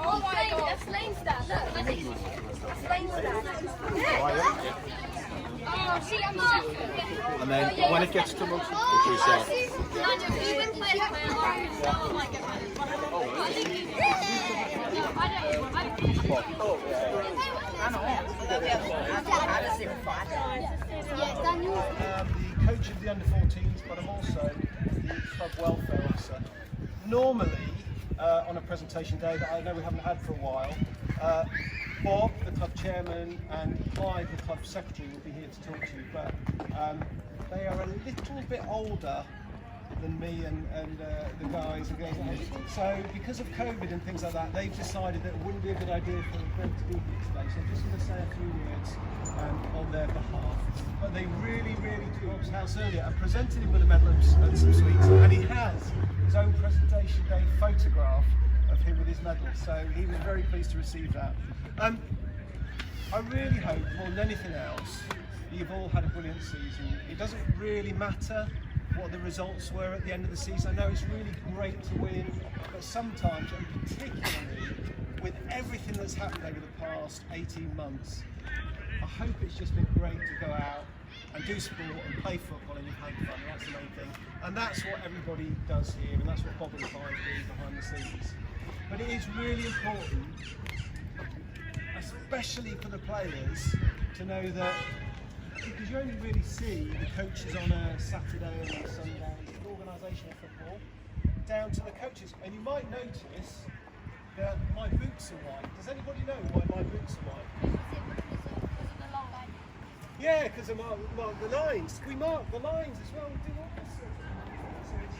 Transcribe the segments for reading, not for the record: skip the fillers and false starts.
Oh my God. That's Lane stand. Look. That's Lane stand. Yeah. Oh, see, I'm not. And then when it gets to most, we'll choose that. The coach of the under-14s, but I'm also the club welfare officer. Normally, on a presentation day that I know we haven't had for a while, Bob, the club chairman, and Clive, the club secretary, will be here to talk to you, but they are a little bit older than me and the guys and girls. So because of COVID and things like that, they've decided that it wouldn't be a good idea for them to be here today. So I'm just going to say a few words on their behalf. But they really, really do Bob's house earlier. I presented him with a medal and some sweets, and he has his own presentation day photograph of him with his medal. So he was very pleased to receive that. I really hope, more than anything else, you've all had a brilliant season. It doesn't really matter what the results were at the end of the season. I know it's really great to win, but sometimes, and particularly with everything that's happened over the past 18 months, I hope it's just been great to go out and do sport and play football and you've had fun. That's the main thing. And that's what everybody does here, and that's what Bob and Clive do behind the scenes. But it is really important, especially for the players, to know that, because you only really see the coaches on a Saturday and a Sunday, the organisation of football, down to the coaches. And you might notice that my boots are white. Does anybody know why my boots are white? Yeah, because of the lines. We mark the lines as well. We do all this sort of thing. So it's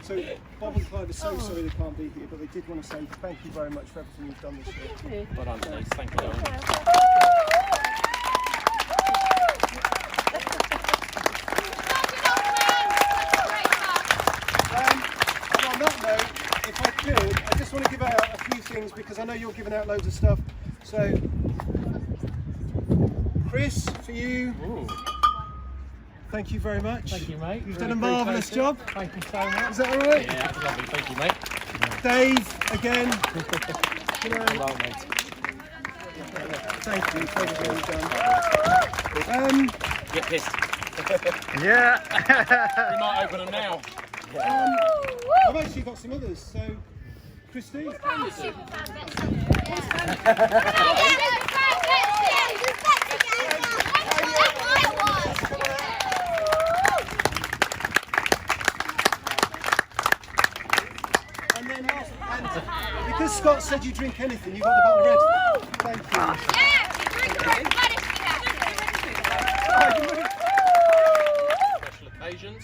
So Bob and Clive are so sorry they can't be here, but they did want to say thank you very much for everything you've done this year. Well done, Denise. Thank you. And on that note, if I could, I just want to give out a few things because I know you're giving out loads of stuff. So, Chris, for you. Ooh. Thank you very much. Thank you, mate. You've done a marvellous job. Thank you so much. Is that all right? Yeah, that's lovely. Thank you, mate. Dave, again. Hello, mate. Thank you for everything you've done. Get pissed. Yeah. We might open them now. I've actually got some others. So, Christine. Because Scott said you drink anything, you got the bottle of red. Thank you. Special occasions,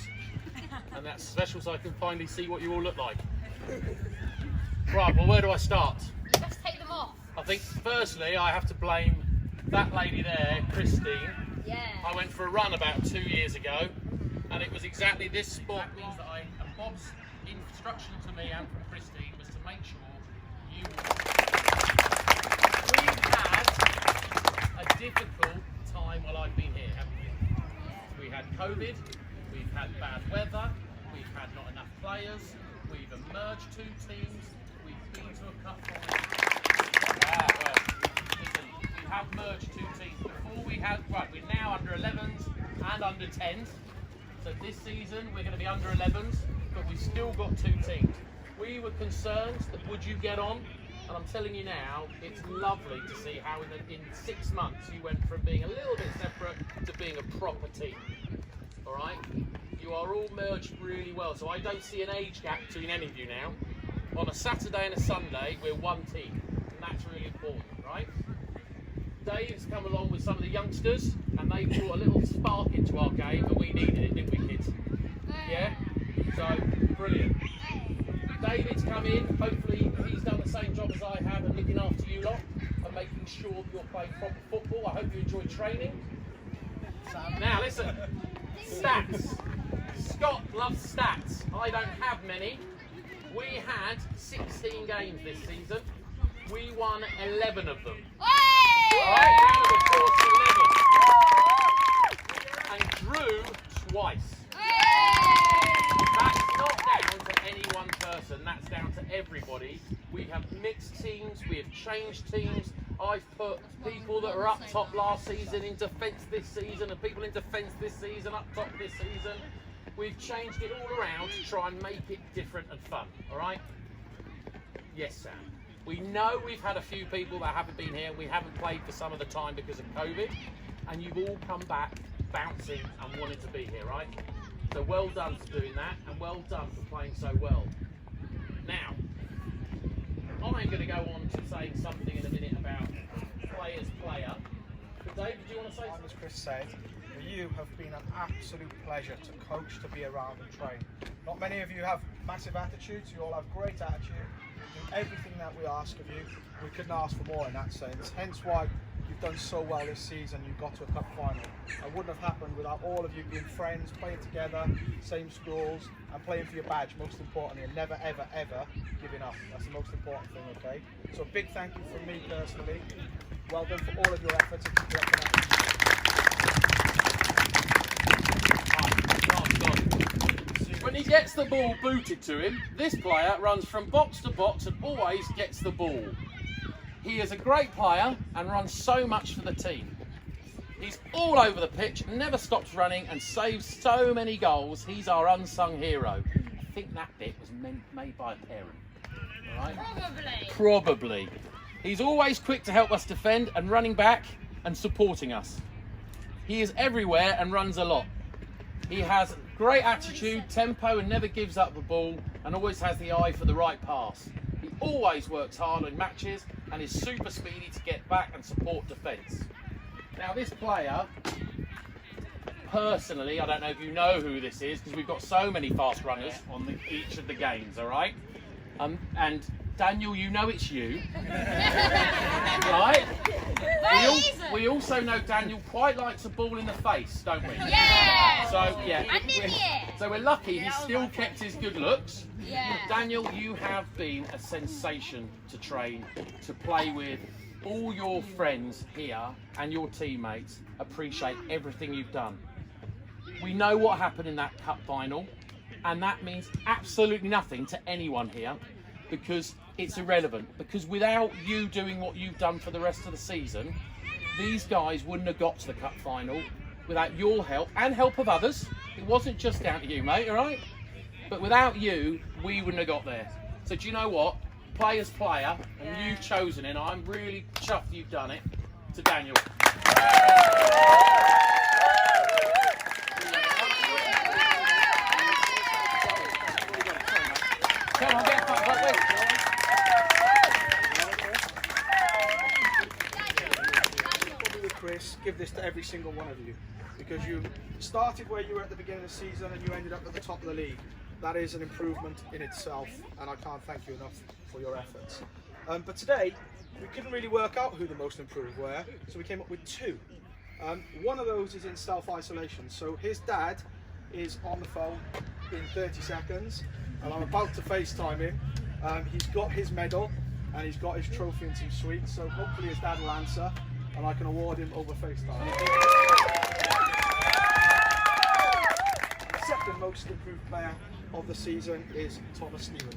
and that's special so I can finally see what you all look like. Right, well, where do I start? Let's take them off. I think firstly I have to blame that lady there, Christine. Yeah. I went for a run about 2 years ago, and it was exactly this spot means that and Bob's instruction to me and from Christine was to make sure you. We've had a difficult time while I've been here, haven't we? We had COVID, we've had bad weather, we've had not enough players, we've emerged 2 teams, we've been to a cup final. Listen, we have merged 2 teams. Before we had, right, we're now under 11s and under 10s. So this season we're going to be under 11s, but we've still got 2 teams. We were concerned that would you get on, and I'm telling you now, it's lovely to see how in 6 months you went from being a little bit separate to being a proper team. All right, you are all merged really well. So I don't see an age gap between any of you now. On a Saturday and a Sunday, we're one team, and that's really important, right? Dave's come along with some of the youngsters, and they brought a little spark into our game, and we needed it, didn't we, kids? Yeah? So, brilliant. David's come in, hopefully he's done the same job as I have and looking after you lot and making sure that you're playing proper football. I hope you enjoy training. Now listen, stats. Scott loves stats. I don't have many. We had 16 games this season. We won 11 of them. Alright, round of applause for 11. And drew were up top last season, in defence this season, and people in defence this season, up top this season. We've changed it all around to try and make it different and fun, all right? Yes, Sam. We know we've had a few people that haven't been here. We haven't played for some of the time because of COVID, and you've all come back bouncing and wanting to be here, right? So well done for doing that, and well done for playing so well. Now, I'm going to go on to saying something in a minute about players player. But Dave, do you want to say something? As Chris said, you have been an absolute pleasure to coach, to be around and train. Not many of you have massive attitudes, you all have great attitude. You do everything that we ask of you. We couldn't ask for more in that sense. Hence why you've done so well this season. You got to a cup final. It wouldn't have happened without all of you being friends, playing together, same schools, and playing for your badge, most importantly, and never, ever, ever giving up. That's the most important thing, okay? So a big thank you from me personally. Well done for all of your efforts and keep it up to that. When he gets the ball booted to him, this player runs from box to box and always gets the ball. He is a great player and runs so much for the team. He's all over the pitch, never stops running and saves so many goals. He's our unsung hero. I think that bit was made by a parent. All right? Probably. He's always quick to help us defend and running back and supporting us. He is everywhere and runs a lot. He has great attitude, tempo, and never gives up the ball, and always has the eye for the right pass. He always works hard in matches and is super speedy to get back and support defence. Now this player, personally, I don't know if you know who this is because we've got so many fast runners on each of the games, all right? And Daniel, you know it's you, right? We also know Daniel quite likes a ball in the face, don't we? Yeah! So, yeah. And in the air. So we're lucky he's still kept his good looks. Yeah. Daniel, you have been a sensation to train, to play with. All your friends here and your teammates appreciate everything you've done. We know what happened in that cup final, and that means absolutely nothing to anyone here because it's irrelevant. Because without you doing what you've done for the rest of the season, these guys wouldn't have got to the cup final without your help and help of others. It wasn't just down to you, mate, all right? But without you, we wouldn't have got there. So do you know what? Player's player, and you've chosen it, and I'm really chuffed you've done it, to Daniel. Come on, get back, wait. Probably with Chris, give this to every single one of you because you started where you were at the beginning of the season and you ended up at the top of the league. That is an improvement in itself, and I can't thank you enough for your efforts. But today, we couldn't really work out who the most improved were, so we came up with two. One of those is in self-isolation, so his dad is on the phone in 30 seconds, and I'm about to FaceTime him. He's got his medal, and he's got his trophy and some sweets, so hopefully his dad will answer, and I can award him over FaceTime. The second most improved player of the season is Thomas Stevens.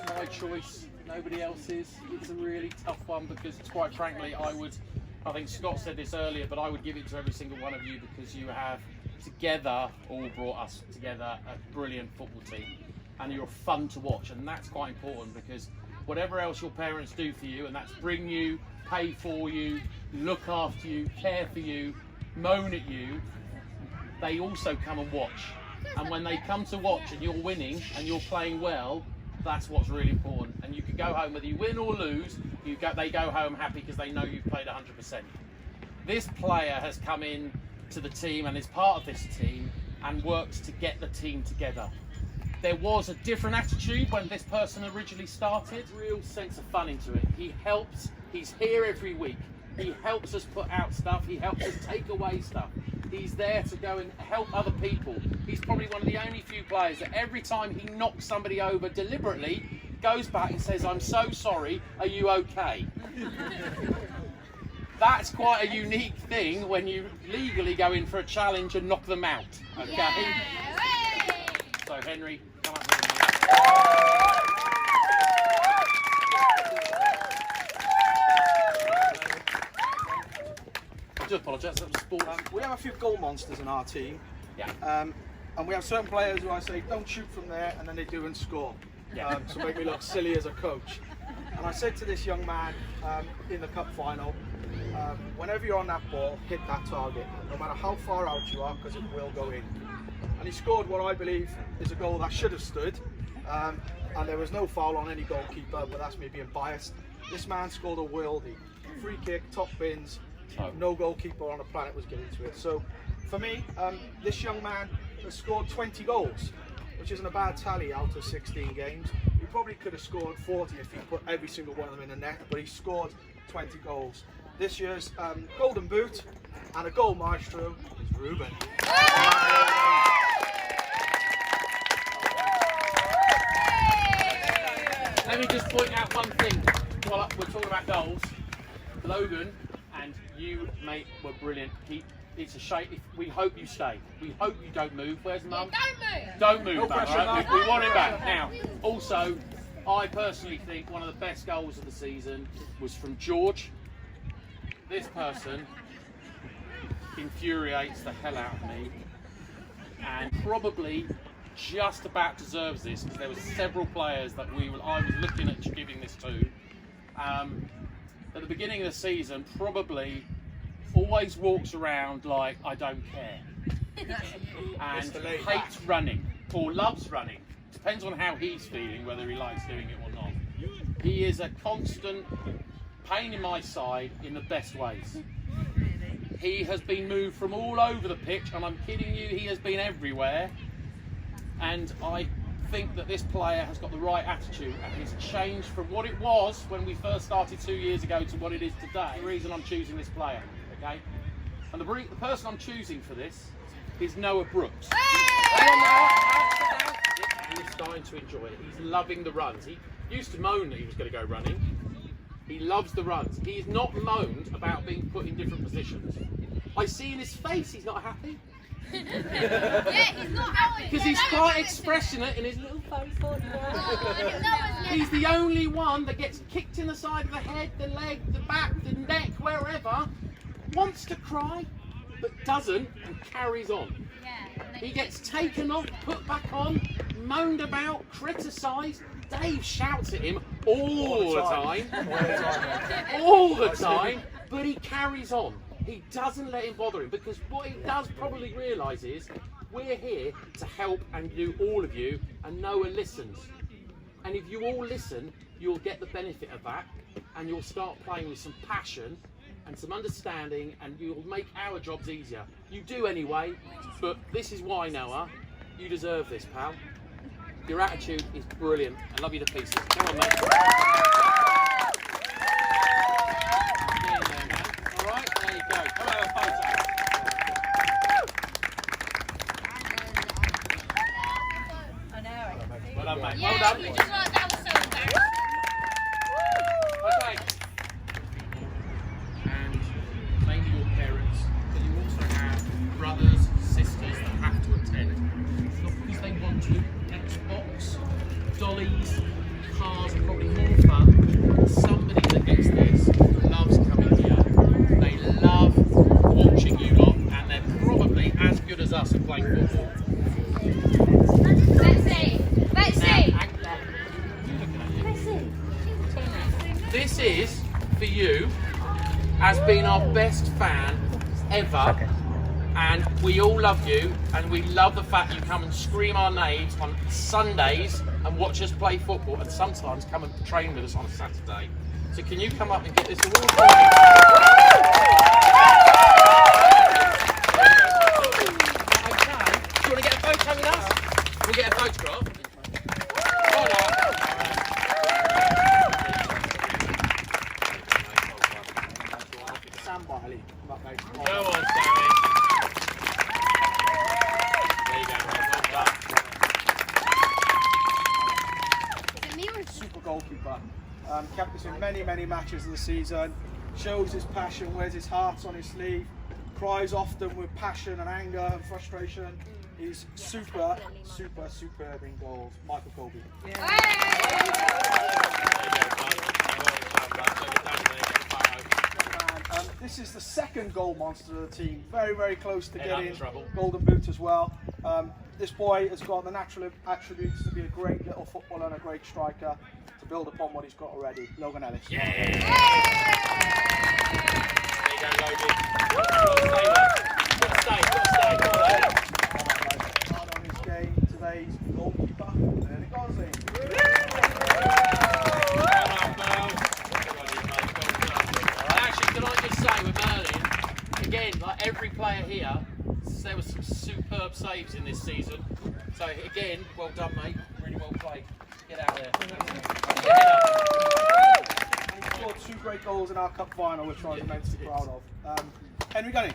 My choice, nobody else's. It's a really tough one because, quite frankly, I think Scott said this earlier, but I would give it to every single one of you because you have together all brought us together a brilliant football team, and you're fun to watch, and that's quite important because whatever else your parents do for you, and that's bring you, pay for you, look after you, care for you, moan at you, they also come and watch. And when they come to watch and you're winning and you're playing well, that's what's really important. And you can go home, whether you win or lose, they go home happy because they know you've played 100%. This player has come in to the team and is part of this team and works to get the team together. There was a different attitude when this person originally started, real sense of fun into it. He helps, he's here every week. He helps us put out stuff, he helps us take away stuff. He's there to go and help other people. He's probably one of the only few players that every time he knocks somebody over deliberately, goes back and says, "I'm so sorry, are you okay?" That's quite a unique thing when you legally go in for a challenge and knock them out, okay? Yeah. So Henry, come up with me. do apologise. That was sports. We have a few goal monsters in our team. Yeah. And we have certain players who I say, don't shoot from there, and then they do and score. To make me look silly as a coach. And I said to this young man in the cup final, whenever you're on that ball, hit that target, no matter how far out you are, because it will go in. And he scored what I believe is a goal that should have stood. And there was no foul on any goalkeeper, but that's me being biased. This man scored a worldie. Free kick, top bins, no goalkeeper on the planet was getting to it. So for me, this young man has scored 20 goals, which isn't a bad tally out of 16 games. He probably could have scored 40 if he put every single one of them in the net, but he scored 20 goals. This year's Golden Boot and a goal maestro is Ruben. Let me just point out one thing while we're talking about goals. Logan and you, mate, were brilliant. It's a shame. We hope you stay. We hope you don't move. Where's Mum? Don't move back, right? We want him back. Now, also, I personally think one of the best goals of the season was from George. This person infuriates the hell out of me and probably just about deserves this because there were several players that I was looking at giving this to. At the beginning of the season, probably always walks around like I don't care and hates running or loves running. Depends on how he's feeling, whether he likes doing it or not. He is a constant pain in my side in the best ways. He has been moved from all over the pitch, and I'm kidding you, he has been everywhere. And I think that this player has got the right attitude and he's changed from what it was when we first started 2 years ago to what it is today. The reason I'm choosing this player, okay? And the person I'm choosing for this is Noah Brooks. He's starting to enjoy it. He's loving the runs. He used to moan that he was going to go running. He loves the runs. He is not moaned about being put in different positions. I see in his face he's not happy. Yeah, he's not happy. Because he's quite expressionate in his little face. He's the only one that gets kicked in the side of the head, the leg, the back, the neck, wherever, wants to cry, but doesn't and carries on. He gets taken off, put back on, moaned about, criticised. Dave shouts at him all the time, but he carries on. He doesn't let him bother him because what he does probably realise is we're here to help and do all of you, and Noah listens. And if you all listen, you'll get the benefit of that and you'll start playing with some passion and some understanding, and you'll make our jobs easier. You do anyway, but this is why, Noah, you deserve this, pal. Your attitude is brilliant. I love you to pieces. Come on, mate. Alright, there you go. Come have a photo. I know. Well done, mate. Yeah, Well done. we just like that was so embarrassing. Okay. And maybe your parents, but you also have brothers, sisters that have to attend. Not because they want to. Xbox, dollies, cars are probably more fun. Somebody that gets this loves coming here. They love watching you lot, and they're probably as good as us at playing football. Let's see. Let's see. This is, for you, has been our best fan ever. And we all love you, and we love the fact you come and scream our names on Sundays and watch us play football, and sometimes come and train with us on a Saturday. So can you come up and get this award for me? Okay. Do you want to get a photo with us? We'll get a photograph. Sam Biley. Go on, Sammy. Super goalkeeper. Kept us in many, many matches of the season. Shows his passion, wears his heart on his sleeve. Cries often with passion and anger and frustration. He's superb in goals. Michael Colby. This is the second second goal monster of the team. Very, very close to Head up getting trouble. golden boot as well. This boy has got the natural attributes to be a great little footballer and a great striker to build upon what he's got already. Logan Ellis. Yeah. There you go, Logan. Gotta stay. Hard on his game, today's goalkeeper. There it goes in. Actually, can I just say with Merlin, again, like every player here, there was some superb saves in this season. So again, well done, mate. Really well played. Get out there. He scored 2 great goals in our cup final, which I was immensely proud of. Henry Gunning.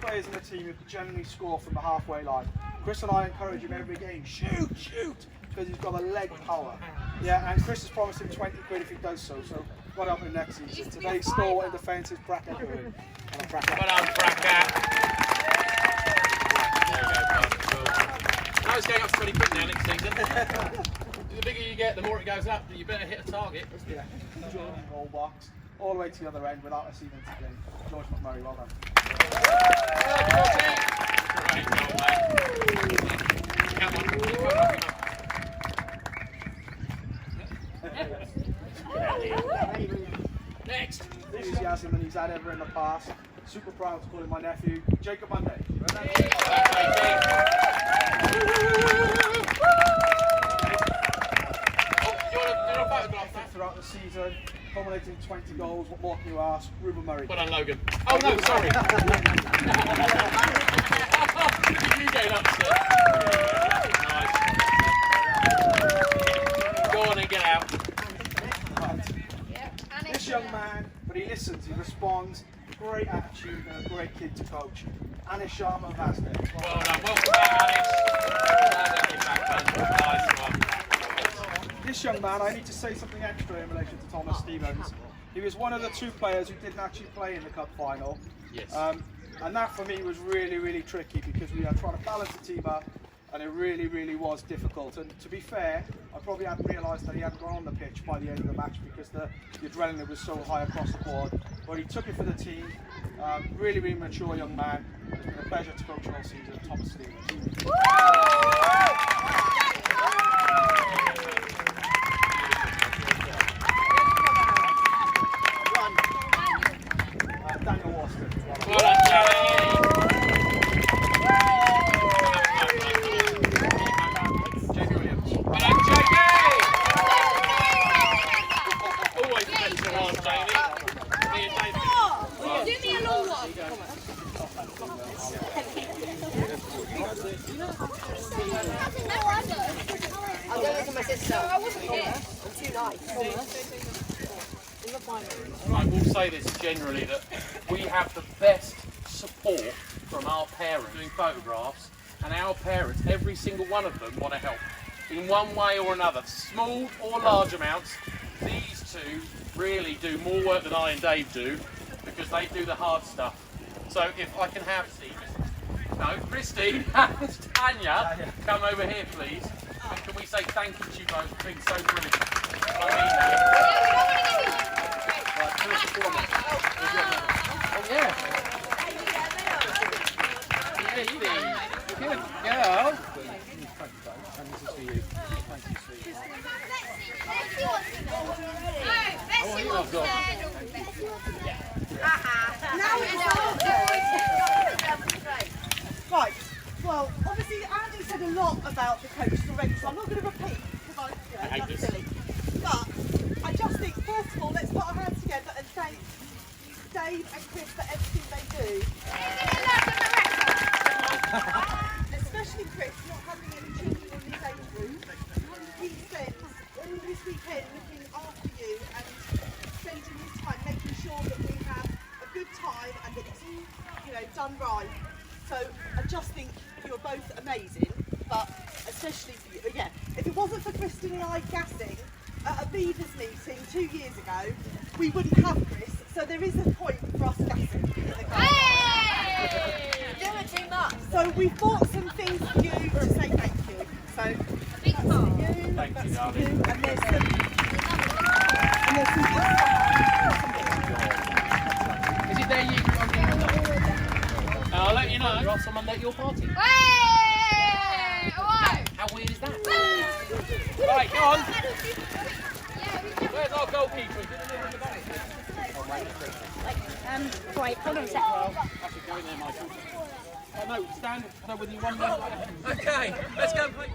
Players in the team who generally score from the halfway line. Chris and I encourage him every game, shoot, because he's got a leg power. Yeah, and Chris has promised him 20 quid if he does so. So what up in next season? Today's stalwart in defence is Bracket. Well done, Bracket. There you go, bud. No, it's going up to 20 quid now next season. The bigger you get, the more it goes up. You better hit a target. Yeah, Jordan goal box, all the way to the other end without a ceiling to play. George McMurray, well done. Next. Enthusiasm than he's had ever in the past. Super proud to call him my nephew, Jacob Monday. Throughout the season, culminating 20 goals. What more can you ask? Ruben Murray. Well done, Logan. Oh no, sorry. You getting upset. Nice. Go on and get out. Right. This young man, but he listens, he responds. Great attitude and a great kid to coach. Anish Sharma Vasquez. Well done. Welcome back, Anish. Nice one. This young man, I need to say something extra in relation to Thomas Stevens. He was one of the 2 players who didn't actually play in the cup final. Yes. And that for me was really, really tricky because we are trying to balance the team up and it really, really was difficult. And to be fair, I probably hadn't realised that he hadn't gone on the pitch by the end of the match because the adrenaline was so high across the board. But he took it for the team. Really, really mature young man. It's been a pleasure to coach all season, Thomas Stevens. Daniel Waston. Well done, Jamie. Jamie Williams. Well done, Jamie. Always the best of all, Jamie. Me and David. Do me a long one. I'll go with my sister. I wasn't here. I'm too nice. I will say this generally, that we have the best support from our parents doing photographs, and our parents, every single one of them, want to help in one way or another, small or large amounts. These 2 really do more work than I and Dave do because they do the hard stuff. So if I can have Christine and Tanya come over here, please. And can we say thank you to you both for being so brilliant? I mean that. Oh yeah. Good girl. And this is for you. Thank you, sweetie. Right, well, obviously Andy said a lot about the coach already, so I'm not going to repeat because that's silly. But I just think, first of all, let's put our hands together and thank Dave and Chris for everything they do. Especially Chris, not having any children in his age group. He spent all this weekend looking after you and spending his time making sure that we have a good time and that it's done right. So I just think you're both amazing, but especially for you. Yeah, if it wasn't for Kristen and I gassing at a Beavers meeting 2 years ago, we wouldn't have Chris. So there is a point for us gassing in the car. Doing too much. So we've bought some things for you to say thank you. So Big part. you, Thank you, that's for darling. you, and there's some band at your party. Hey! How weird is that? Right, go on. Where's our goalkeeper? Right, hold on a second. Actually, go in there, Michael. Oh no, stand. No, with you one. Okay, let's go and play.